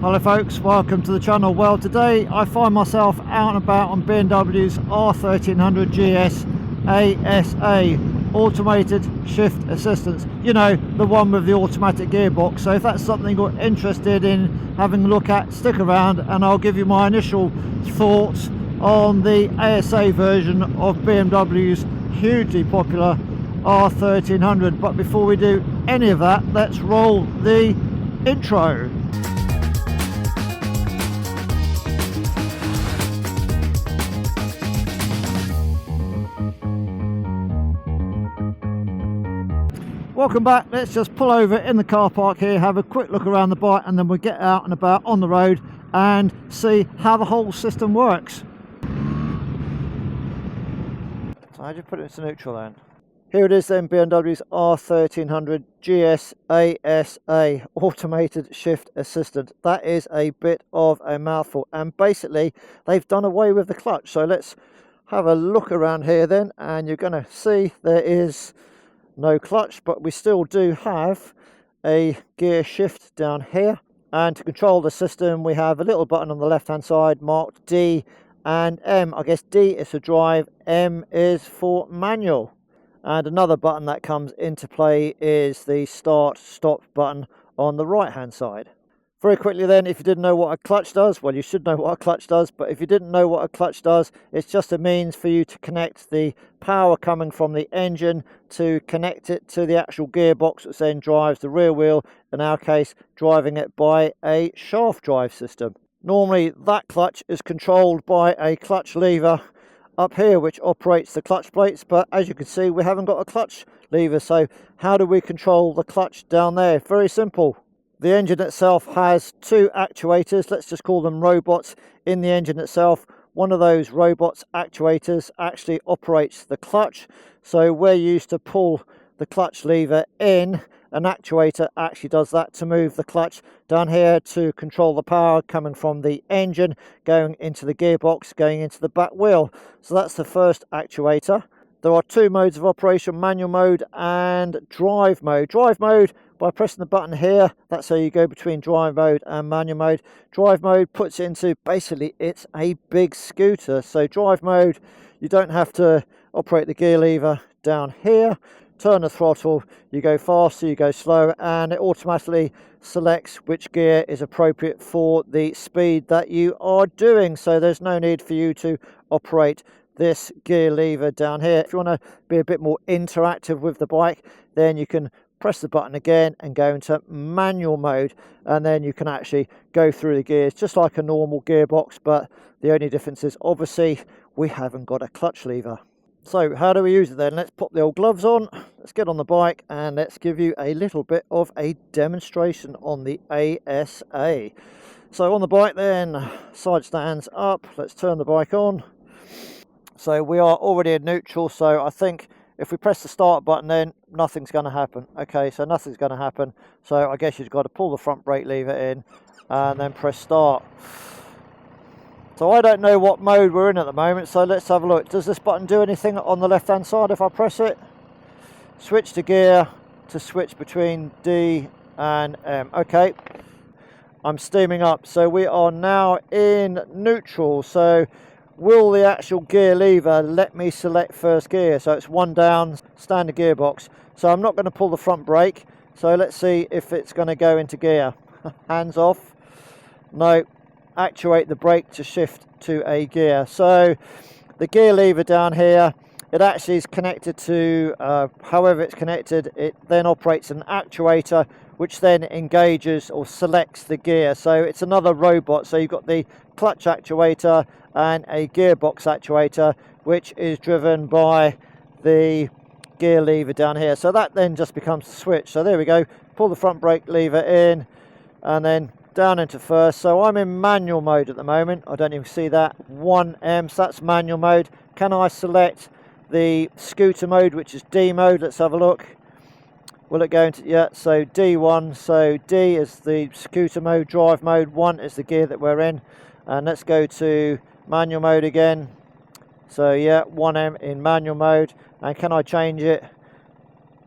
Hello folks, welcome to the channel. Well, today I find myself out and about on BMW's R1300GS ASA automated shift assistance. You know, the one with the automatic gearbox. So if that's something you're interested in having a look at, stick around and I'll give you my initial thoughts on the ASA version of BMW's hugely popular R1300. But before we do any of that, let's roll the intro. Welcome back. Let's just pull over in the car park here, have a quick look around the bike, and then we'll get out and about on the road and see how the whole system works. So how do you put it into neutral then? Here it is then, BMW's R1300GS ASA automated shift assistant. That is a bit of a mouthful, and basically they've done away with the clutch. So let's have a look around here then, and you're going to see there is no clutch, but we still do have a gear shift down here. And to control the system, we have a little button on the left hand side marked D and M. I guess D is for drive, M is for manual. And another button that comes into play is the start stop button on the right hand side. Very quickly then, if you didn't know what a clutch does, well, you should know what a clutch does, but if you didn't know what a clutch does, it's just a means for you to connect the power coming from the engine to connect it to the actual gearbox, which then drives the rear wheel, in our case driving it by a shaft drive system. Normally that clutch is controlled by a clutch lever up here which operates the clutch plates, but as you can see we haven't got a clutch lever. So how do we control the clutch down there? Very simple. The engine itself has two actuators, let's just call them robots, in the engine itself. One of those robots actuators actually operates the clutch. So we're used to pull the clutch lever in, an actuator actually does that to move the clutch down here to control the power coming from the engine, going into the gearbox, going into the back wheel. So that's the first actuator. There are two modes of operation, manual mode and drive mode. Drive mode, by pressing the button here, that's how you go between drive mode and manual mode. Drive mode puts it into, basically it's a big scooter. So drive mode, you don't have to operate the gear lever down here. Turn the throttle, you go faster, you go slow, and it automatically selects which gear is appropriate for the speed that you are doing. So there's no need for you to operate this gear lever down here. If you want to be a bit more interactive with the bike, then you can press the button again and go into manual mode, and then you can actually go through the gears just like a normal gearbox, but the only difference is obviously we haven't got a clutch lever. So how do we use it then? Let's pop the old gloves on, let's get on the bike, and let's give you a little bit of a demonstration on the ASA. So on the bike then, side stands up, let's turn the bike on. So we are already in neutral, so I think if we press the start button then nothing's going to happen. Okay, so nothing's going to happen, so I guess you've got to pull the front brake lever in and then press start. So I don't know what mode we're in at the moment, so let's have a look. Does this button do anything on the left hand side if I press it? Switch to gear to switch between D and M. Okay, I'm steaming up, so we are now in neutral. So will the actual gear lever let me select first gear? So it's one down, standard gearbox. So I'm not going to pull the front brake. So let's see if it's going to go into gear. Hands off. No. Actuate the brake to shift to a gear. So the gear lever down here, it actually is connected to, however it's connected, it then operates an actuator which then engages or selects the gear. So it's another robot. So you've got the clutch actuator and a gearbox actuator which is driven by the gear lever down here. So that then just becomes the switch. So there we go, pull the front brake lever in and then down into first. So I'm in manual mode at the moment. I don't even see that 1M, so that's manual mode. Can I select the scooter mode, which is D mode? Let's have a look. Will it go into, yeah, so D1. So D is the scooter mode, drive mode, 1 is the gear that we're in, and let's go to manual mode again. So yeah, 1M in manual mode. And can I change it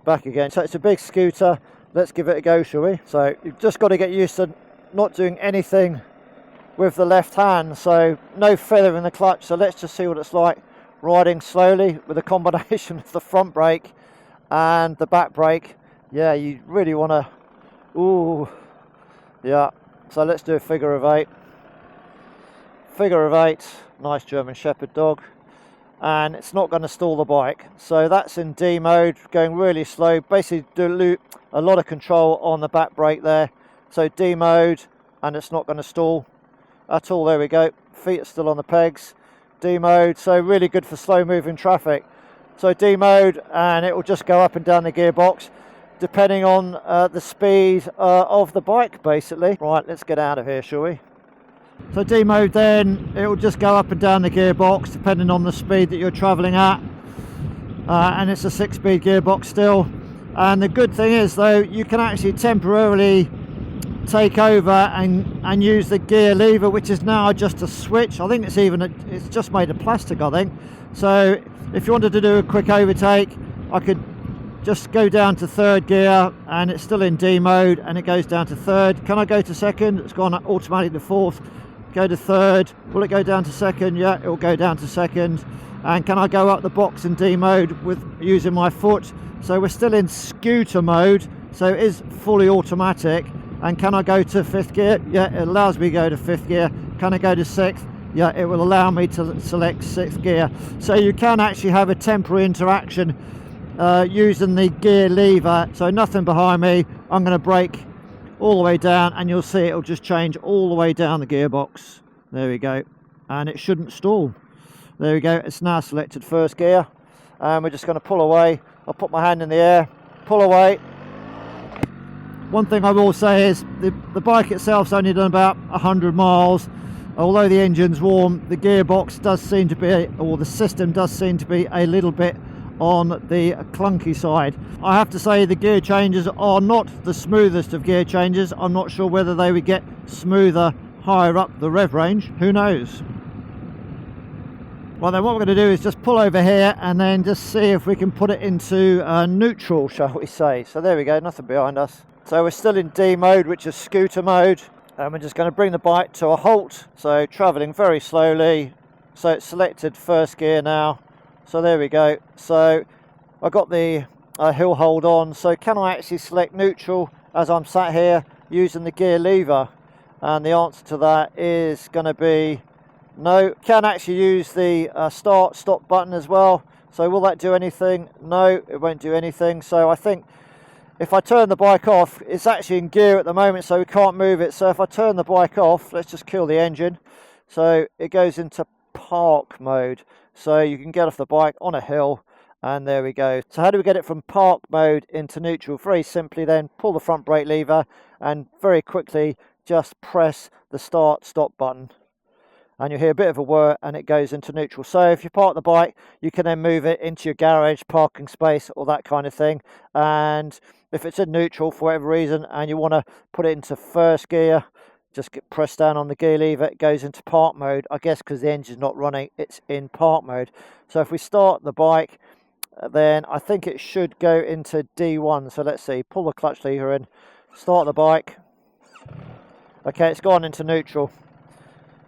back again? So it's a big scooter. Let's give it a go, shall we? So you've just got to get used to not doing anything with the left hand, so no feather in the clutch. So let's just see what it's like riding slowly with a combination of the front brake and the back brake. Yeah, you really want to, ooh, yeah. So let's do a figure of eight. Figure of eight, nice German Shepherd dog. And it's not going to stall the bike. So that's in D mode, going really slow. Basically do a lot of control on the back brake there. So D mode, and it's not going to stall at all. There we go. Feet are still on the pegs. D mode, so really good for slow moving traffic. So D mode, and it will just go up and down the gearbox depending on the speed of the bike, basically. Right, let's get out of here, shall we? So D mode, then it will just go up and down the gearbox depending on the speed that you're traveling at, and it's a 6-speed gearbox still. And the good thing is, though, you can actually temporarily take over and use the gear lever, which is now just a switch. I think it's just made of plastic, I think. So if you wanted to do a quick overtake, I could just go down to third gear, and it's still in D mode, and it goes down to third. Can I go to second? It's gone automatically to fourth. Go to third. Will it go down to second? Yeah, it will go down to second. And can I go up the box in D mode with using my foot? So we're still in scooter mode, so it is fully automatic. And can I go to fifth gear? Yeah, it allows me to go to fifth gear. Can I go to sixth? Yeah, it will allow me to select sixth gear. So you can actually have a temporary interaction using the gear lever. So nothing behind me. I'm going to brake all the way down, and you'll see it'll just change all the way down the gearbox. There we go. And it shouldn't stall. There we go. It's now selected first gear, and we're just going to pull away. I'll put my hand in the air, pull away. One thing I will say is the bike itself's only done about 100 miles. Although the engine's warm, the gearbox does seem to be, or the system does seem to be a little bit on the clunky side. I have to say the gear changes are not the smoothest of gear changes. I'm not sure whether they would get smoother higher up the rev range. Who knows? Well, then what we're going to do is just pull over here and then just see if we can put it into neutral, shall we say. So there we go, nothing behind us. So we're still in D mode, which is scooter mode, and we're just going to bring the bike to a halt. So travelling very slowly. So it's selected first gear now. So there we go. So I got the hill hold on. So can I actually select neutral as I'm sat here using the gear lever? And the answer to that is going to be no. Can actually use the start stop button as well. So will that do anything? No, it won't do anything. So I think if I turn the bike off, it's actually in gear at the moment, so we can't move it. So if I turn the bike off, let's just kill the engine. So it goes into park mode. So you can get off the bike on a hill, and there we go. So how do we get it from park mode into neutral? Very simply then, pull the front brake lever and very quickly just press the start stop button. And you'll hear a bit of a whir and it goes into neutral. So if you park the bike, you can then move it into your garage, parking space, or that kind of thing. And if it's in neutral for whatever reason and you want to put it into first gear, just press down on the gear lever, it goes into park mode. I guess because the engine's not running, it's in park mode. So if we start the bike, then I think it should go into D1. So let's see, pull the clutch lever in, start the bike. Okay, it's gone into neutral.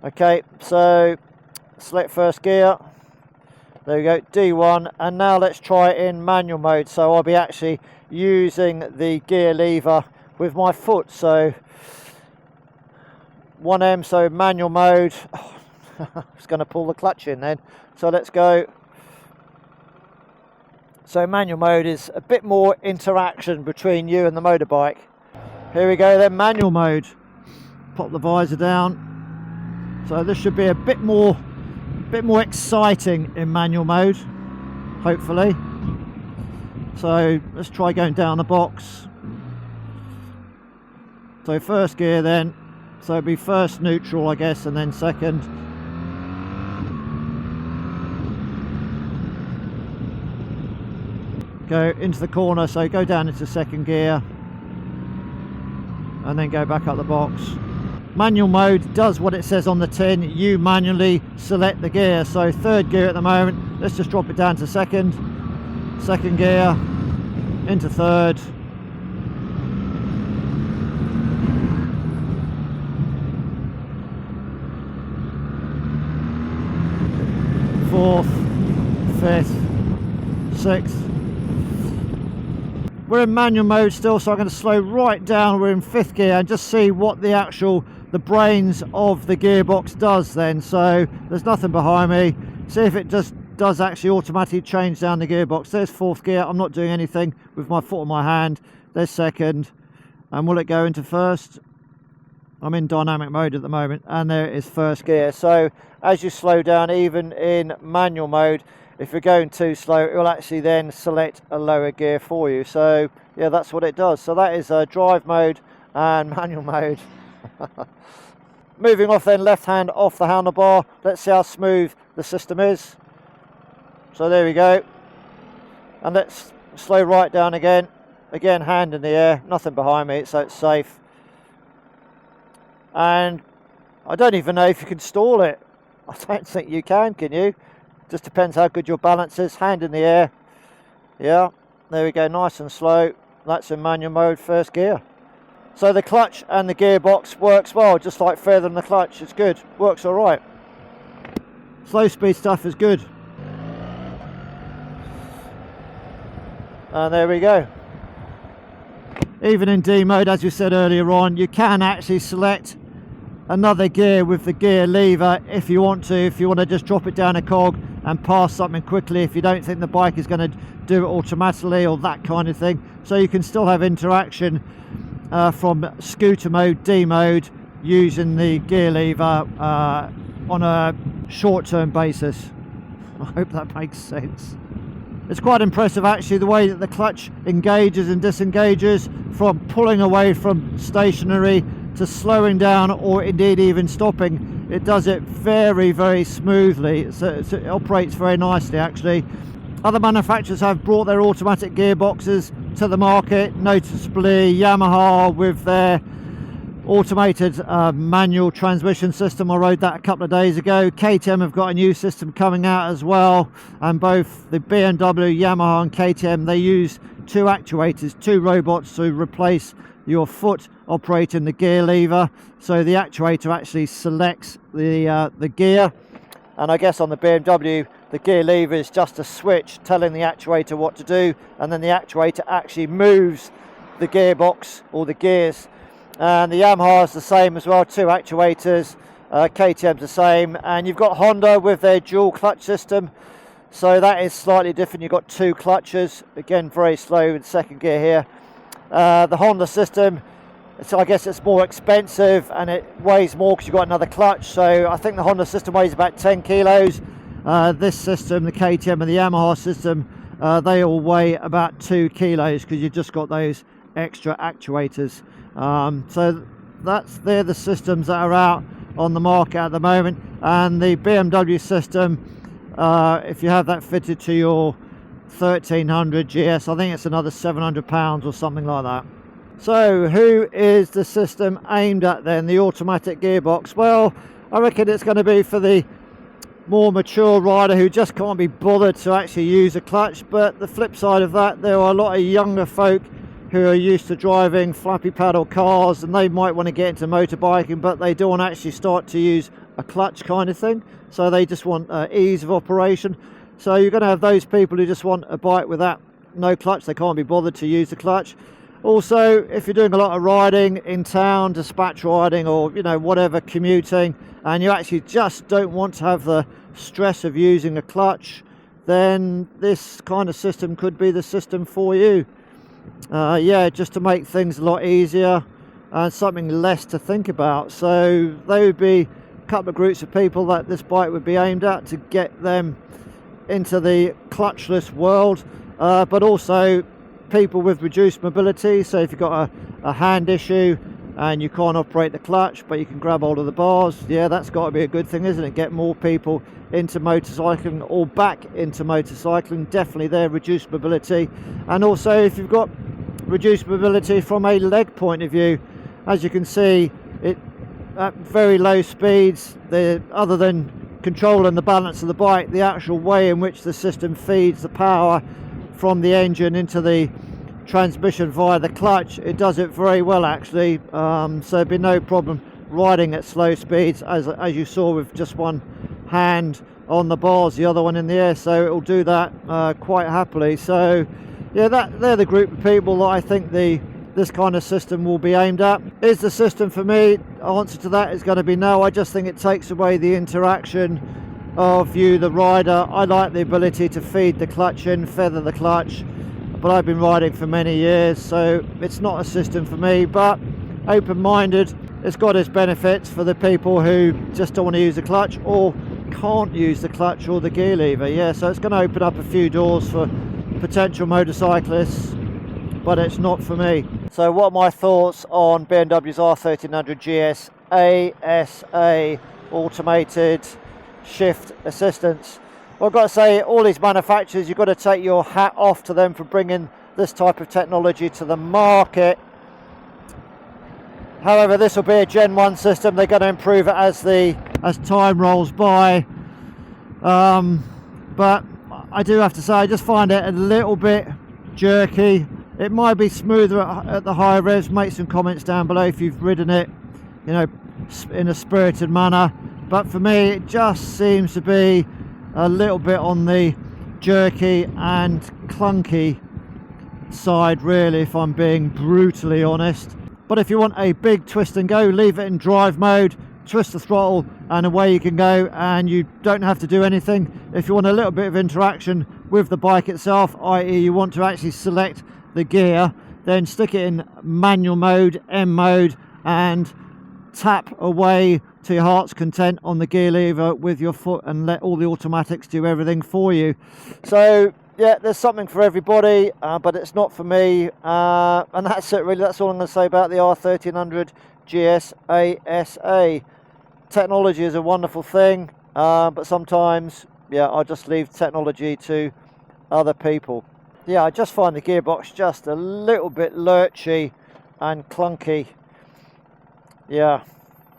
Okay, so select first gear. There we go, D1. And now let's try it in manual mode. So I'll be actually using the gear lever with my foot. So 1M, so manual mode. Oh, I was going to pull the clutch in then. So let's go. So manual mode is a bit more interaction between you and the motorbike. Here we go then, manual mode. Pop the visor down. So this should be a bit more exciting in manual mode, hopefully. So let's try going down the box. So first gear then. So it'd be first neutral, I guess, and then second. Go into the corner, so go down into second gear. And then go back up the box. Manual mode does what it says on the tin. You manually select the gear. So third gear at the moment. Let's just drop it down to second. Second gear. Into third. 4th, 5th, 6th. We're in manual mode still, so I'm going to slow right down. We're in 5th gear and just see what the brains of the gearbox does then. So there's nothing behind me. See if it just does actually automatically change down the gearbox. There's 4th gear. I'm not doing anything with my foot on my hand. There's 2nd. And will it go into 1st? I'm in dynamic mode at the moment, and there it is, 1st gear. So as you slow down, even in manual mode, if you're going too slow, it will actually then select a lower gear for you. So yeah, that's what it does. So that is drive mode and manual mode. Moving off then, left hand off the handlebar. Let's see how smooth the system is. So there we go. And let's slow right down again. Again, hand in the air, nothing behind me, so it's safe. And I don't even know if you can stall it. I don't think you can you? Just depends how good your balance is. Hand in the air. Yeah, there we go, nice and slow. That's in manual mode, 1st gear. So the clutch and the gearbox works well, just like further than the clutch. It's good, works all right. Slow speed stuff is good. And there we go. Even in D mode, as you said earlier on, you can actually select another gear with the gear lever if you want to just drop it down a cog and pass something quickly if you don't think the bike is going to do it automatically or that kind of thing. So you can still have interaction from scooter mode, D mode, using the gear lever on a short-term basis. I hope that makes sense. It's quite impressive actually the way that the clutch engages and disengages from pulling away from stationary to slowing down, or indeed even stopping. It does it very, very smoothly. So it operates very nicely actually. Other manufacturers have brought their automatic gearboxes to the market, noticeably Yamaha with their automated manual transmission system. I rode that a couple of days ago. KTM have got a new system coming out as well, and both the BMW, Yamaha and KTM, they use 2 actuators, 2 robots to replace your foot operating the gear lever. So the actuator actually selects the gear, and I guess on the BMW the gear lever is just a switch telling the actuator what to do, and then the actuator actually moves the gearbox or the gears. And the Yamaha is the same as well, 2 actuators. KTM's the same, and you've got Honda with their dual clutch system, so that is slightly different. You've got 2 clutches, again very slow in 2nd gear here. The Honda system, so I guess it's more expensive and it weighs more because you've got another clutch. So I think the Honda system weighs about 10 kilos. This system, the KTM and the Yamaha system, they all weigh about 2 kilos because you've just got those extra actuators. So they're the systems that are out on the market at the moment. And the BMW system, if you have that fitted to your 1300 GS, I think it's another £700 or something like that. So who is the system aimed at then, the automatic gearbox? Well, I reckon it's going to be for the more mature rider who just can't be bothered to actually use a clutch. But the flip side of that, there are a lot of younger folk who are used to driving flappy paddle cars, and they might want to get into motorbiking, but they don't want to actually start to use a clutch kind of thing. So they just want ease of operation. So you're going to have those people who just want a bike with that no clutch. They can't be bothered to use the clutch. Also, if you're doing a lot of riding in town, dispatch riding, or whatever, commuting, and you actually just don't want to have the stress of using a clutch, then this kind of system could be the system for you. Yeah, just to make things a lot easier and something less to think about. So they would be a couple of groups of people that this bike would be aimed at, to get them into the clutchless world, but also people with reduced mobility. So if you've got a hand issue and you can't operate the clutch but you can grab hold of the bars, yeah, that's got to be a good thing, isn't it? Get more people into motorcycling or back into motorcycling. Definitely there, reduced mobility. And also if you've got reduced mobility from a leg point of view, as you can see, it at very low speeds, other than controlling the balance of the bike, the actual way in which the system feeds the power from the engine into the transmission via the clutch, it does it very well actually. So it'd be no problem riding at slow speeds, as you saw with just one hand on the bars, the other one in the air, so it'll do that quite happily. So yeah, they're the group of people that I think this kind of system will be aimed at. Is the system for me? Answer to that is going to be no. I just think it takes away the interaction of you, the rider. I like the ability to feed the clutch in, feather the clutch, but I've been riding for many years, so it's not a system for me. But open-minded, it's got its benefits for the people who just don't want to use the clutch or can't use the clutch or the gear lever. Yeah, so it's going to open up a few doors for potential motorcyclists, but it's not for me. So what are my thoughts on BMW's R1300GS ASA automated shift assistance? Well, I've got to say, all these manufacturers, you've got to take your hat off to them for bringing this type of technology to the market. However, this will be a Gen 1 system. They're going to improve it as time rolls by. But I do have to say, I just find it a little bit jerky. It might be smoother at the higher revs. Make some comments down below if you've ridden it, you know, in a spirited manner. But for me, it just seems to be a little bit on the jerky and clunky side, really, if I'm being brutally honest. But if you want a big twist and go, leave it in drive mode, twist the throttle, and away you can go, and you don't have to do anything. If you want a little bit of interaction with the bike itself, i.e. you want to actually select the gear, then stick it in manual mode, M mode, and tap away to your heart's content on the gear lever with your foot and let all the automatics do everything for you. So yeah, there's something for everybody, but it's not for me, and that's it really. That's all I'm going to say about the R1300GS ASA. Technology is a wonderful thing, but sometimes, yeah, I'll just leave technology to other people. Yeah, I just find the gearbox just a little bit lurchy and clunky. Yeah,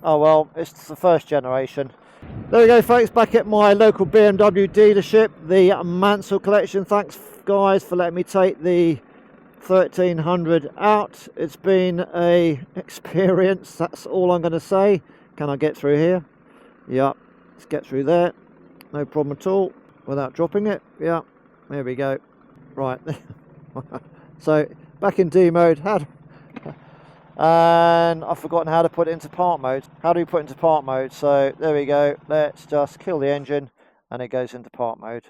oh well, it's the first generation. There we go, folks, back at my local BMW dealership, the Mansell Collection. Thanks guys for letting me take the 1300 out. It's been a experience, that's all I'm going to say. Can I get through here? Yeah, let's get through there, no problem at all, without dropping it. Yeah, there we go. Right, so back in D mode, and I've forgotten how to put it into park mode. How do we put it into park mode? So there we go, let's just kill the engine and it goes into park mode.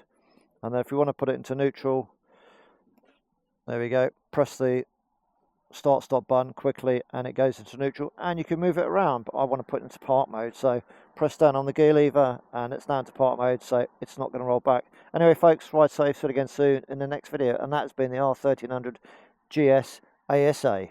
And then if we want to put it into neutral, there we go, press the start stop button quickly and it goes into neutral, and you can move it around, but I want to put it into park mode, so press down on the gear lever and it's now into park mode, so it's not going to roll back. Anyway folks, ride safe, see you again soon in the next video, and that has been the R1300GS ASA.